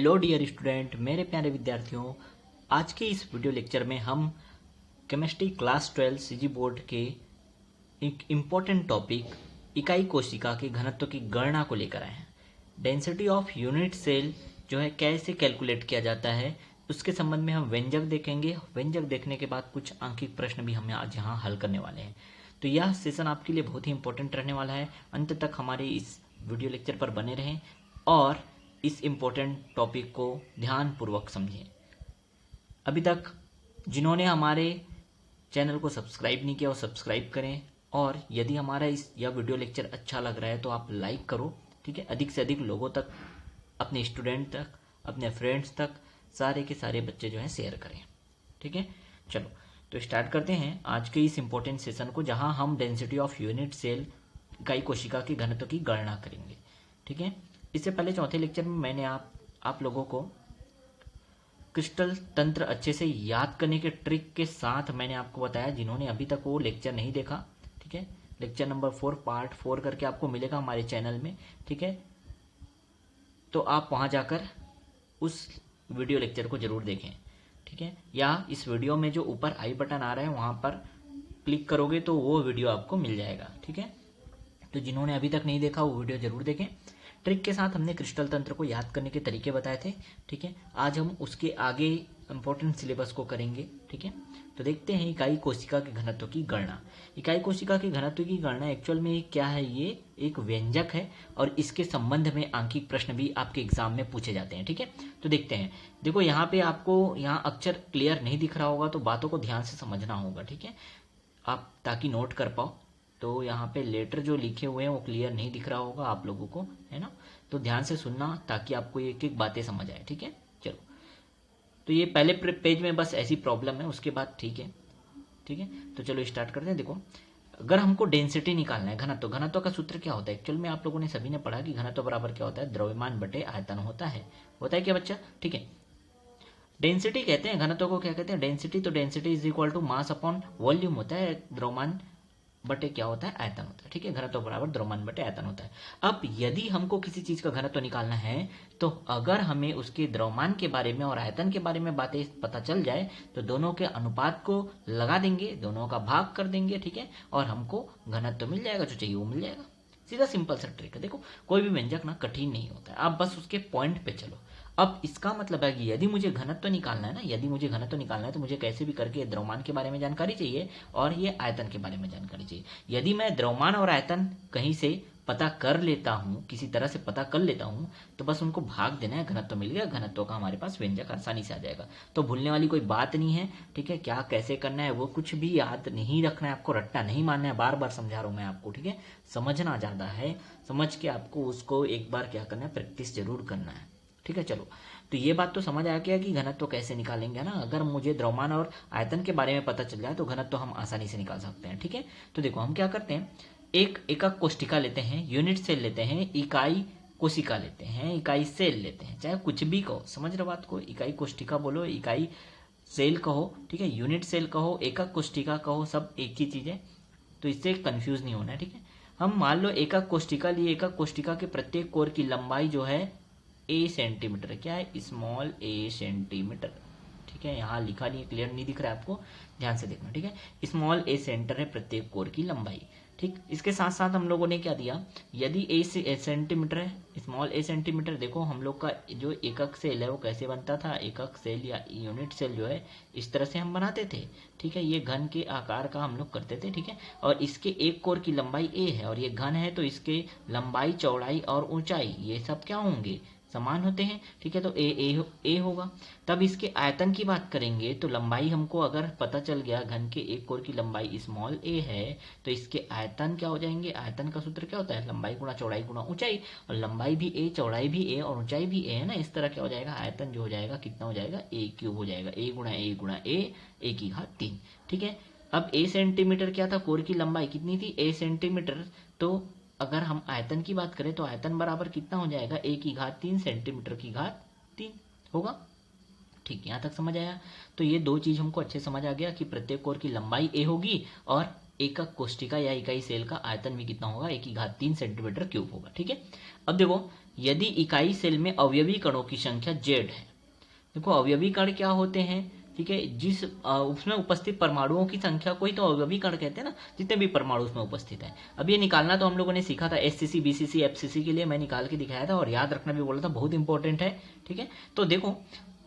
Hello dear student, मेरे प्यारे विद्यार्थियों। आज के इस वीडियो लेक्चर में हम केमिस्ट्री क्लास 12 सीजी बोर्ड के एक इम्पोर्टेंट टॉपिक इकाई कोशिका के घनत्व की गणना को लेकर आए हैं। डेंसिटी ऑफ यूनिट सेल जो है कैसे कैलकुलेट किया जाता है उसके संबंध में हम व्यंजक देखेंगे। व्यंजक देखने के बाद कुछ आंकिक प्रश्न भी हमें आज यहाँ हल करने वाले हैं। तो यह सेशन आपके लिए बहुत ही इंपॉर्टेंट रहने वाला है। अंत तक हमारे इस वीडियो लेक्चर पर बने रहें और इस इम्पोर्टेंट टॉपिक को ध्यानपूर्वक समझें। अभी तक जिन्होंने हमारे चैनल को सब्सक्राइब नहीं किया वो सब्सक्राइब करें, और यदि हमारा यह वीडियो लेक्चर अच्छा लग रहा है तो आप लाइक करो। ठीक है, अधिक से अधिक लोगों तक, अपने स्टूडेंट तक, अपने फ्रेंड्स तक, सारे के सारे बच्चे जो हैं शेयर करें। ठीक है, चलो तो स्टार्ट करते हैं आज के इस इम्पोर्टेंट सेशन को, जहां हम डेंसिटी ऑफ यूनिट सेल इकाई कोशिका के घनत्व की गणना करेंगे। ठीक है, इससे पहले चौथे लेक्चर में मैंने आप लोगों को क्रिस्टल तंत्र अच्छे से याद करने के ट्रिक के साथ मैंने आपको बताया। जिन्होंने अभी तक वो लेक्चर नहीं देखा, ठीक है, लेक्चर नंबर 4 पार्ट 4 करके आपको मिलेगा हमारे चैनल में। ठीक है, तो आप वहां जाकर उस वीडियो लेक्चर को जरूर देखें। ठीक है, या इस वीडियो में जो ऊपर आई बटन आ रहा है वहां पर क्लिक करोगे तो वो वीडियो आपको मिल जाएगा। ठीक है, तो जिन्होंने अभी तक नहीं देखा वो वीडियो जरूर देखें। ट्रिक के साथ हमने क्रिस्टल तंत्र को याद करने के तरीके बताए थे। ठीक है, आज हम उसके आगे इंपॉर्टेंट सिलेबस को करेंगे। ठीक है, तो देखते हैं इकाई कोशिका के घनत्व की गणना। इकाई कोशिका के घनत्व की गणना एक्चुअल में क्या है, ये एक व्यंजक है और इसके संबंध में आंकिक प्रश्न भी आपके एग्जाम में पूछे जाते हैं। ठीक है, तो देखते हैं। देखो यहाँ पे आपको यहाँ अक्षर क्लियर नहीं दिख रहा होगा तो बातों को ध्यान से समझना होगा। ठीक है, आप ताकि नोट कर पाओ। तो यहाँ पे लेटर जो लिखे हुए हैं वो क्लियर नहीं दिख रहा होगा आप लोगों को, है ना, तो ध्यान से सुनना ताकि आपको एक एक बातें समझ आए। ठीक है, चलो तो ये पहले पेज में बस ऐसी प्रॉब्लम है, उसके बाद ठीक है। ठीक है, तो चलो स्टार्ट करते हैं। देखो, अगर हमको डेंसिटी निकालना है, घनत्व, घनत्व का सूत्र क्या होता है एक्चुअल में आप लोगों ने सभी ने पढ़ा कि घनत्व बराबर क्या होता है, द्रव्यमान बटे आयतन होता है क्या बच्चा? ठीक है, डेंसिटी कहते हैं घनत्व को, क्या कहते हैं, डेंसिटी। तो density is equal to mass upon volume होता है, द्रव्यमान बटे क्या होता है, आयतन होता है। ठीक है, घनत्व बराबर द्रव्यमान बटे आयतन होता है। अब यदि हमको किसी चीज का घनत्व निकालना है तो अगर हमें उसके द्रव्यमान के बारे में और आयतन के बारे में बातें पता चल जाए तो दोनों के अनुपात को लगा देंगे, दोनों का भाग कर देंगे। ठीक है, और हमको घनत्व मिल जाएगा, जो चाहिए वो मिल जाएगा। सीधा सिंपल सा ट्रिक है। देखो, कोई भी व्यंजक ना कठिन नहीं होता है, आप बस उसके पॉइंट पे चलो। अब इसका मतलब है कि यदि मुझे घनत्व निकालना है ना, यदि मुझे घनत्व निकालना है तो मुझे कैसे भी करके द्रव्यमान के बारे में जानकारी चाहिए और ये आयतन के बारे में जानकारी चाहिए। यदि मैं द्रव्यमान और आयतन कहीं से पता कर लेता हूँ, किसी तरह से पता कर लेता हूँ, तो बस उनको भाग देना है, घनत्व मिल गया, घनत्व का हमारे पास व्यंजक आसानी से आ जाएगा। तो भूलने वाली कोई बात नहीं है। ठीक है, क्या कैसे करना है वो कुछ भी याद नहीं रखना है, आपको रट्टा नहीं मानना है। बार बार समझा रहा हूँ मैं आपको। ठीक है, समझना ज्यादा है, समझ के आपको उसको एक बार क्या करना है, प्रैक्टिस जरूर करना है। ठीक है, चलो तो ये बात तो समझ आ गया कि घनत्व कैसे निकालेंगे ना। अगर मुझे द्रव्यमान और आयतन के बारे में पता चल जाए तो घनत्व हम आसानी से निकाल सकते हैं। ठीक है, तो देखो हम क्या करते हैं, एक एकक कोशिका लेते हैं, यूनिट सेल लेते हैं, इकाई कोशिका लेते हैं, इकाई सेल लेते हैं, चाहे कुछ भी कहो, समझ रहे बात को, इकाई कोशिका बोलो, इकाई सेल कहो, ठीक है, यूनिट सेल कहो, एकक कोशिका कहो, सब एक ही चीज है, तो इससे कंफ्यूज नहीं होना है। ठीक है, हम मान लो एकक कोशिका लिए, एकक कोशिका के प्रत्येक कोर की लंबाई जो है ए सेंटीमीटर, क्या है, स्मॉल ए सेंटीमीटर। ठीक है, यहाँ लिखा नहीं है, क्लियर नहीं दिख रहा है आपको, ध्यान से देखना। ठीक है, स्मॉल ए सेंटर है प्रत्येक कोर की लंबाई। ठीक, इसके साथ साथ हम लोगों ने क्या दिया, यदि ए सेंटीमीटर है, स्मॉल ए सेंटीमीटर, देखो हम लोग का जो एकक सेल है वो कैसे बनता था, एकक सेल या यूनिट सेल जो है इस तरह से हम बनाते थे। ठीक है, ये घन के आकार का हम लोग करते थे। ठीक है, और इसके एक कोर की लंबाई ए है और ये घन है, तो इसके लंबाई, चौड़ाई और ऊंचाई ये सब क्या होंगे, समान होते हैं। ठीक है, तो ए होगा। तब इसके आयतन की बात करेंगे तो लंबाई हमको अगर पता चल गया, घन के एक कोर की लंबाई स्मॉल ए है, तो इसके आयतन क्या हो जाएंगे, आयतन का सूत्र क्या होता है, लंबाई गुणा चौड़ाई गुणा ऊंचाई, और लंबाई भी ए, चौड़ाई भी ए और ऊंचाई भी ए है ना। इस तरह क्या हो जाएगा, आयतन जो हो जाएगा कितना हो जाएगा, ए क्यूब हो जाएगा, ए गुणा ए की घात 3। ठीक है, अब ए सेंटीमीटर क्या था, कोर की लंबाई कितनी थी, ए सेंटीमीटर, तो अगर हम आयतन की बात करें तो आयतन बराबर कितना हो जाएगा, ए की घात 3 सेंटीमीटर की घात 3 होगा। ठीक, यहां तक समझ आया। तो ये दो चीज हमको अच्छे समझ आ गया कि प्रत्येक कोर की लंबाई ए होगी और एकक कोशिका या इकाई सेल का आयतन भी कितना होगा, ए की घात 3 सेंटीमीटर क्यूब होगा। ठीक है, अब देखो यदि इकाई सेल में अवयवी कणों की संख्या z है। देखो अवयवी कण क्या होते हैं, ठीक है, जिस उसमें उपस्थित परमाणुओं की संख्या को ही तो अवयवी कण कहते हैं ना, जितने भी परमाणु उसमें उपस्थित है। अब ये निकालना तो हम लोगों ने सीखा था एससीसी बीसीसी एफसीसी के लिए, मैं निकाल के दिखाया था और याद रखना भी बोला था, बहुत इंपॉर्टेंट है। ठीक है, तो देखो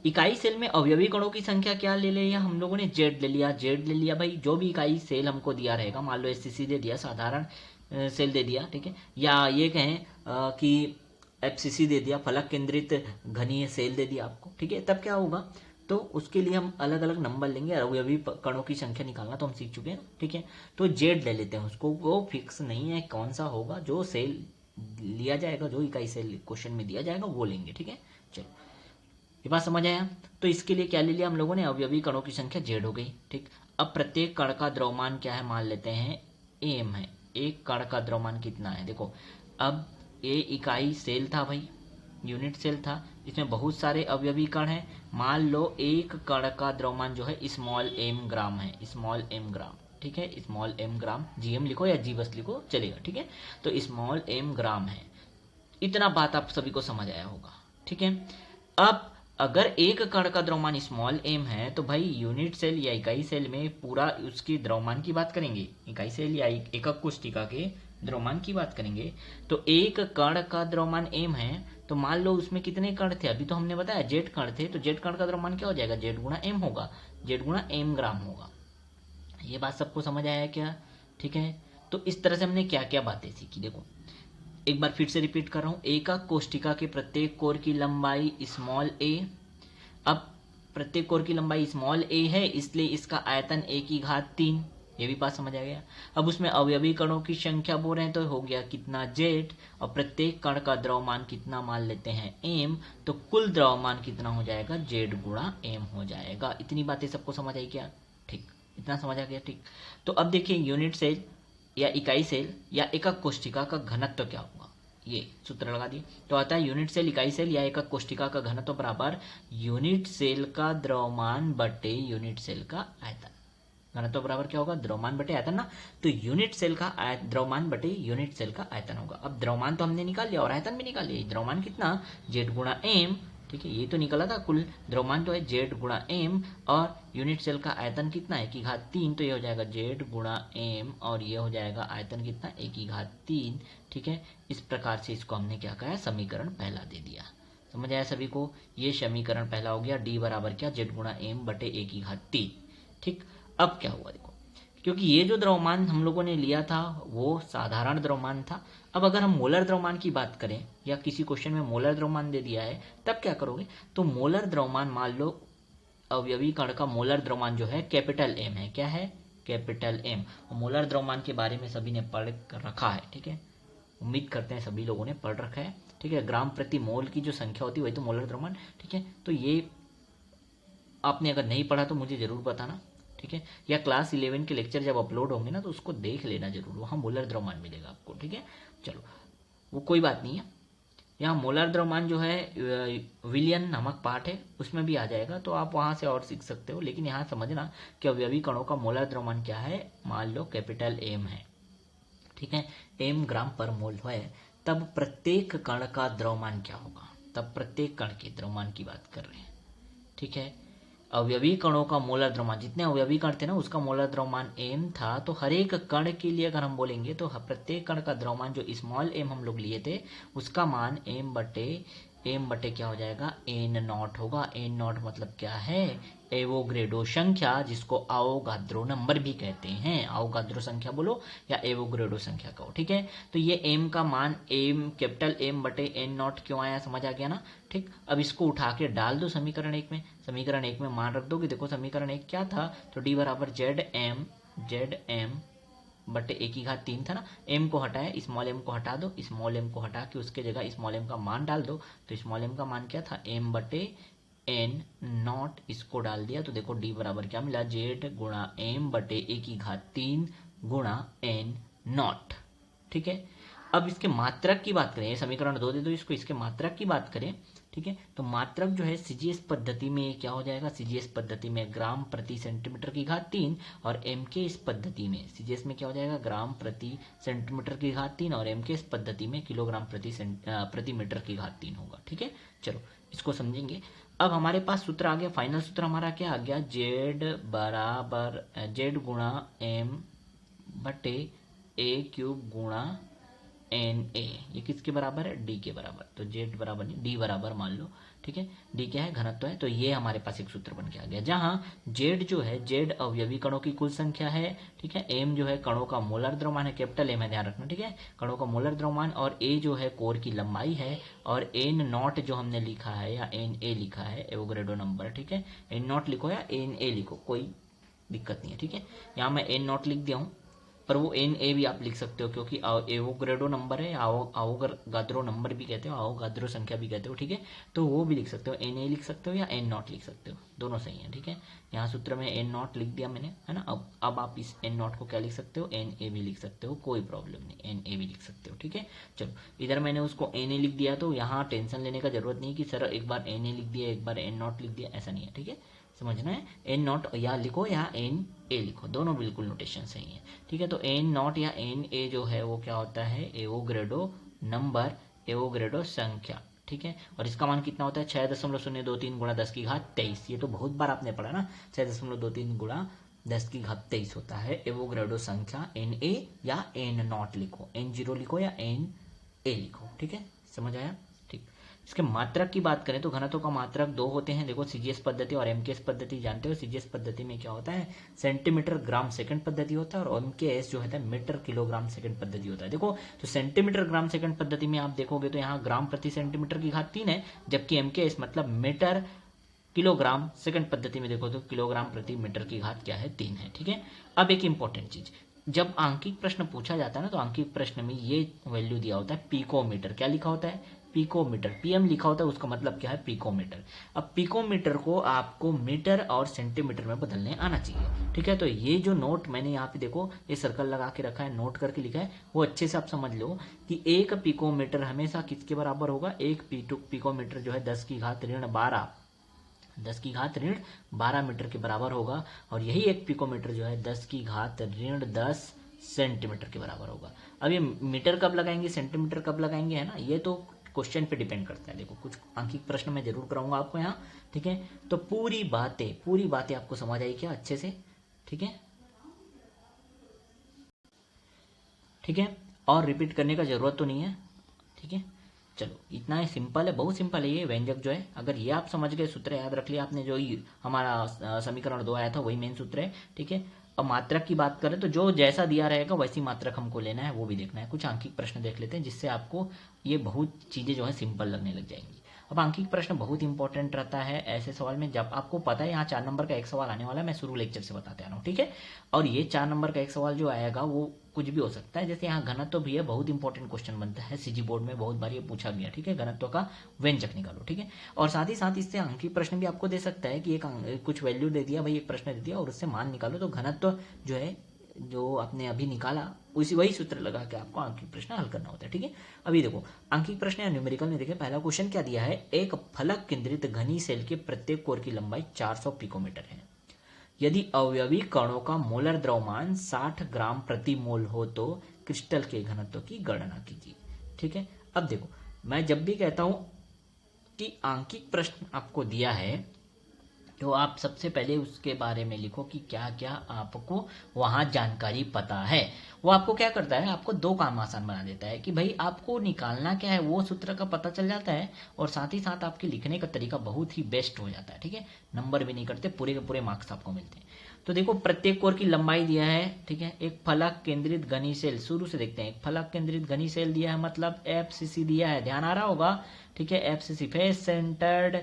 इकाई सेल में अवयवी कणों की संख्या क्या ले लिया हम लोगों ने, जेड ले लिया। जेड ले लिया भाई, जो भी इकाई सेल हमको दिया रहेगा, मान लो एससीसी दे दिया, साधारण सेल दे दिया, ठीक है, या ये कहें कि एफसीसी दे दिया, फलक केंद्रित घनीय सेल दे दिया आपको, ठीक है, तब क्या होगा, तो उसके लिए हम अलग अलग नंबर लेंगे। अवयवी कणों की संख्या निकालना तो हम सीख चुके हैं, ठीक है, तो जेड ले लेते हैं उसको, वो फिक्स नहीं है कौन सा होगा, जो सेल लिया जाएगा, जो इकाई सेल क्वेश्चन में दिया जाएगा वो लेंगे। ठीक है, चलो ये बात समझ आया। तो इसके लिए क्या ले लिया हम लोगों ने, अवयवी कणों की संख्या जेड हो गई। ठीक, अब प्रत्येक कण का द्रव्यमान क्या है, मान लेते हैं एम है। एक कण का द्रव्यमान कितना है, देखो अब ये इकाई सेल था भाई, यूनिट सेल था, इसमें बहुत सारे अवयवी कण हैं। मान लो एक कण का द्रव्यमान जो है स्मॉल एम ग्राम है, स्मॉल एम ग्राम, ठीक है, स्मॉल एम ग्राम, जीएम लिखो या जी बस लिखो चलेगा। ठीक है, तो स्मॉल एम ग्राम है। इतना बात आप सभी को समझ आया होगा। ठीक है, अब अगर एक कण का द्रव्यमान स्मॉल एम है तो भाई यूनिट सेल या इकाई सेल में पूरा उसकी द्रव्यमान की बात करेंगे, इकाई सेल या एकक कोशिका के द्रव्यमान की बात करेंगे, तो एक कण का द्रव्यमान एम है, तो मान लो उसमें कितने कण थे, अभी तो हमने बताया जेड कण थे, तो जेड कण का द्रव्यमान क्या हो जाएगा, जेड गुणा एम होगा, जेड गुणा एम ग्राम होगा। ये बात सबको समझ आया क्या? ठीक है, तो इस तरह से हमने क्या क्या बातें सीखी, देखो एक बार फिर से रिपीट कर रहा हूं। एकक कोशिका के प्रत्येक कोर की लंबाई स्मॉल ए। अब प्रत्येक कोर की लंबाई स्मॉल ए है, इसलिए इसका आयतन ए की घात 3, ये भी बात समझ आ गया। अब उसमें अवयवी कणों की संख्या बोल रहे हैं तो हो गया कितना, जेड, और प्रत्येक कण का द्रव्यमान कितना मान लेते हैं एम, तो कुल द्रव्यमान कितना हो जाएगा, जेड गुणा एम हो जाएगा। इतनी बातें सबको समझ आई क्या? ठीक, इतना समझ आ गया। ठीक, तो अब देखिए यूनिट सेल या इकाई सेल या एकक कोशिका का घनत्व क्या होगा, ये सूत्र लगा दिए। तो आता है यूनिट सेल, इकाई सेल या एकक कोशिका का घनत्व बराबर यूनिट सेल का द्रव्यमान बटे यूनिट सेल का आयतन। घनत्व बराबर क्या होगा, द्रव्यमान बटे आयतन ना, तो यूनिट सेल का द्रव्यमान बटे यूनिट सेल का आयतन होगा। अब द्रव्यमान तो हमने निकाल लिया और आयतन भी निकाल लिया। द्रव्यमान कितना, जेड गुणा एम, ठीक है, ये तो निकला था, कुल द्रव्यमान तो है जेड गुणा एम, और यूनिट सेल का आयतन कितना है, की घात 3, तो ये हो जाएगा जेड गुणा एम, और ये हो जाएगा आयतन कितना, ए की घात 3। ठीक है, इस प्रकार से इसको हमने क्या कहा, समीकरण पहला दे दिया। समझ आया सभी को? ये समीकरण पहला हो गया, डी बराबर क्या, जेड गुणा एम बटे ए की घात 3। ठीक, अब क्या हुआ देखो, क्योंकि ये जो द्रव्यमान हम लोगों ने लिया था वो साधारण द्रव्यमान था। अब अगर हम मोलर द्रव्यमान की बात करें, या किसी क्वेश्चन में मोलर द्रव्यमान दे दिया है, तब क्या करोगे, तो मोलर द्रव्यमान मान लो अवयवी कण का मोलर द्रव्यमान जो है कैपिटल एम है, क्या है, कैपिटल एम। और मोलर द्रव्यमान के बारे में सभी ने पढ़ रखा है, ठीक है, उम्मीद करते हैं सभी लोगों ने पढ़ रखा है। ठीक है, ग्राम प्रति मोल की जो संख्या होती है वही तो मोलर द्रव्यमान। ठीक है, तो ये आपने अगर नहीं पढ़ा तो मुझे जरूर बताना, ठीक है, या क्लास 11 के लेक्चर जब अपलोड होंगे ना तो उसको देख लेना जरूर, वहाँ मोलर द्रव्यमान मिलेगा आपको। ठीक है, चलो वो कोई बात नहीं है। यहाँ मोलर द्रव्यमान जो है विलियन नामक पाठ है उसमें भी आ जाएगा, तो आप वहाँ से और सीख सकते हो, लेकिन यहाँ समझना कि अवयवी कणों का मोलर द्रव्यमान क्या है, मान लो कैपिटल एम है, ठीक है, एम ग्राम पर मोल है, तब प्रत्येक कण का द्रव्यमान क्या होगा, तब प्रत्येक कण के द्रव्यमान की बात कर रहे हैं। ठीक है, अवयवी कणों का मोलर द्रव्यमान, जितने अवयवी कण थे ना उसका मोलर द्रव्यमान एम था, तो हर एक कण के लिए अगर हम बोलेंगे तो प्रत्येक कण का द्रव्यमान जो स्मॉल एम हम लोग लिए थे उसका मान एम बटे क्या हो जाएगा, एन नॉट होगा। एन नॉट मतलब क्या है, एवोग्रेडो संख्या, जिसको आवोगाद्रो नंबर भी कहते हैं। आवोगाद्रो संख्या बोलो या एवोग्रेडो संख्या कहो। ठीक है, तो ये एम का मान एम कैपिटल एम बटे एन नॉट क्यों आया, समझ आ गया ना। ठीक, अब इसको उठा के डाल दो समीकरण 1 में, समीकरण 1 में मान रख दोगे। देखो समीकरण 1 क्या था, तो डी बराबर जेड एम बटे ए की घात 3 था ना, एम को हटाया, स्मॉल एम को हटा दो, स्मॉल एम को हटा के उसके जगह स्मॉल एम का मान डाल दो, तो स्मॉल एम का मान क्या था, एम बटे एन नॉट, इसको डाल दिया तो देखो डी बराबर क्या मिला, जेड गुणा एम बटे ए की घात 3 गुणा एन नॉट। ठीक है, अब इसके मात्रक की बात करें, समीकरण 2 दे दो इसको, इसके मात्रक की बात करें, ठीक है। तो मात्रक जो है सीजीएस पद्धति में क्या हो जाएगा, सीजीएस पद्धति में ग्राम प्रति सेंटीमीटर की घात 3 और एमके इस पद्धति में सीजीएस में क्या हो जाएगा, ग्राम प्रति सेंटीमीटर की घात 3 और एमके इस पद्धति में किलोग्राम प्रति मीटर की घात 3 होगा। ठीक है, चलो इसको समझेंगे। अब हमारे पास सूत्र आ गया, फाइनल सूत्र हमारा क्या आ गया, जेड बराबर जेड गुणा एम बटे ए क्यूब गुणा एन ए, ये किसके बराबर है, डी के बराबर। तो जेड बराबर नहीं, डी बराबर मान लो। ठीक है, डी क्या है, घनत्व है। तो ये हमारे पास एक सूत्र बन के आ गया, जहाँ जेड जो है, जेड अवयवी कणों की कुल संख्या है। ठीक है, एम जो है कणों का मोलर द्रव्यमान है, कैपिटल एम है, ध्यान रखना। ठीक है, कणों का मोलर द्रव्यमान, और ए जो है कोर की लंबाई है, और एन नॉट जो हमने लिखा है या एन ए लिखा है, एवोगैड्रो नंबर। ठीक है, एन नॉट लिखो या एन ए लिखो, कोई दिक्कत नहीं है। ठीक है, यहाँ मैं एन नॉट लिख दिया हूँ, पर वो एन ए भी आप लिख सकते हो, क्योंकि एवोगैड्रो नंबर है, आवोगाद्रो नंबर भी कहते हो, आवोगाद्रो संख्या भी कहते हो। ठीक है, तो वो भी लिख सकते हो, एन ए लिख सकते हो या एन नॉट लिख सकते हो, दोनों सही है। ठीक है, यहाँ सूत्र में एन नॉट लिख दिया मैंने, है ना। अब आप इस एन नॉट को क्या लिख सकते हो, एन ए भी लिख सकते हो, कोई प्रॉब्लम नहीं, एन ए भी लिख सकते हो। ठीक है, चलो इधर मैंने उसको एन ए लिख दिया, तो यहाँ टेंशन लेने का जरूरत नहीं कि सर एक बार एन ए लिख दिया, एक बार एन नॉट लिख दिया, ऐसा नहीं है। ठीक है, समझना है, एन नॉट या लिखो या एन ए लिखो, दोनों बिल्कुल नोटेशन सही है। ठीक है, तो एन नॉट या एन ए जो है वो क्या होता है, एवोगैड्रो नंबर, एवोगैड्रो संख्या। ठीक है, और इसका मान कितना होता है, 6.023 गुणा 10 की घात 23। ये तो बहुत बार आपने पढ़ा ना, 6.23 गुणा 10 की घात 23 होता है एवोगैड्रो संख्या। एन ए या एन नॉट लिखो, एन जीरो लिखो या एन ए लिखो। ठीक है, समझ आया। ठीक, इसके मात्रक की बात करें तो घनत्व का मात्रक दो होते हैं। देखो सीजीएस पद्धति और एमकेएस पद्धति जानते हो। सीजीएस पद्धति में क्या होता है, सेंटीमीटर ग्राम सेकंड पद्धति होता है, और एमकेएस जो है मीटर किलोग्राम सेकंड पद्धति होता है। देखो तो सेंटीमीटर ग्राम सेकंड पद्धति में आप देखोगे तो यहाँ ग्राम प्रति सेंटीमीटर की घात 3 है, जबकि एमकेएस मतलब मीटर किलोग्राम सेकंड पद्धति में देखो तो किलोग्राम प्रति मीटर की घात क्या है, 3 है। ठीक है, अब एक इंपॉर्टेंट चीज, जब आंकिक प्रश्न पूछा जाता है ना, तो आंकिक प्रश्न में ये वैल्यू दिया होता है पिकोमीटर। क्या लिखा होता है, पिकोमीटर, पीएम लिखा होता है, उसका मतलब क्या है, पिकोमीटर। अब पिकोमीटर को आपको मीटर और सेंटीमीटर में बदलने आना चाहिए। ठीक है, तो ये जो नोट मैंने यहाँ पे देखो ये सर्कल लगा के रखा है, नोट करके लिखा है, वो अच्छे से आप समझ लो कि एक पिकोमीटर हमेशा किसके बराबर होगा, एक पिकोमीटर जो है 10 की घात ऋण 12 मीटर के बराबर होगा, और यही एक पिकोमीटर जो है 10 की घात ऋण 10 सेंटीमीटर के बराबर होगा। अब ये मीटर कब लगाएंगे, सेंटीमीटर कब लगाएंगे, है ना, ये तो क्वेश्चन पे डिपेंड करता है। देखो कुछ आंकिक प्रश्न मैं जरूर कराऊंगा आपको यहाँ। ठीक है, तो पूरी बातें आपको समझ आई क्या अच्छे से। ठीक है, ठीक है, और रिपीट करने का जरूरत तो नहीं है। ठीक है, चलो इतना ही सिंपल है, बहुत सिंपल है ये व्यंजक जो है। अगर ये आप समझ गए, सूत्र याद रख लिया आपने, जो हमारा समीकरण 2 आया था वही मेन सूत्र है। ठीक है, अब मात्रक की बात करें तो जो जैसा दिया रहेगा वैसी मात्रक हमको लेना है, वो भी देखना है। कुछ आंकिक प्रश्न देख लेते हैं जिससे आपको ये बहुत चीजें जो है सिंपल लगने लग जाएंगी। अब आंकिक प्रश्न बहुत इंपॉर्टेंट रहता है ऐसे सवाल में, जब आपको पता है यहाँ 4 नंबर का एक सवाल आने वाला है, मैं शुरू लेक्चर से बताते आ रहा हूँ। ठीक है, और ये 4 नंबर का एक सवाल जो आएगा वो कुछ भी हो सकता है, जैसे यहाँ घनत्व भी है, बहुत इंपॉर्टेंट क्वेश्चन बनता है, सीजी बोर्ड में बहुत बार ये पूछा गया। ठीक है, घनत्व का व्यंजक निकालो। ठीक है, और साथ ही साथ इससे आंकिक प्रश्न भी आपको दे सकता है कि एक कुछ वैल्यू दे दिया भाई, एक प्रश्न दे दिया और उससे मान निकालो, तो घनत्व जो है जो आपने अभी निकाला उसी वही सूत्र लगा के आपको आंकिक प्रश्न हल करना होता है। ठीक है, अभी देखो आंकिक प्रश्न या न्यूमेरिकल में देखें, पहला क्वेश्चन क्या दिया है, एक फलक केंद्रित घनी सेल के प्रत्येक कोर की लंबाई 400 पिकोमीटर है। यदि अवयवी कणों का मोलर द्रव्यमान 60 ग्राम प्रति मोल हो तो क्रिस्टल के घनत्व की गणना कीजिए। ठीक है, अब देखो मैं जब भी कहता हूं कि आंकिक प्रश्न आपको दिया है तो आप सबसे पहले उसके बारे में लिखो कि क्या क्या आपको वहां जानकारी पता है। वो आपको क्या करता है, आपको दो काम आसान बना देता है कि भाई आपको निकालना क्या है वो सूत्र का पता चल जाता है, और साथ ही साथ आपके लिखने का तरीका बहुत ही बेस्ट हो जाता है। ठीक है, नंबर भी नहीं करते, पूरे के पूरे मार्क्स आपको मिलते हैं। तो देखो प्रत्येक कोर की लंबाई दिया है। ठीक है, एक फलक केंद्रित घनी सेल, शुरू से देखते हैं, एक फलक केंद्रित घनी सेल दिया है, मतलब एफसीसी दिया है, ध्यान आ रहा होगा। ठीक है, एफसीसी फेस सेंटर्ड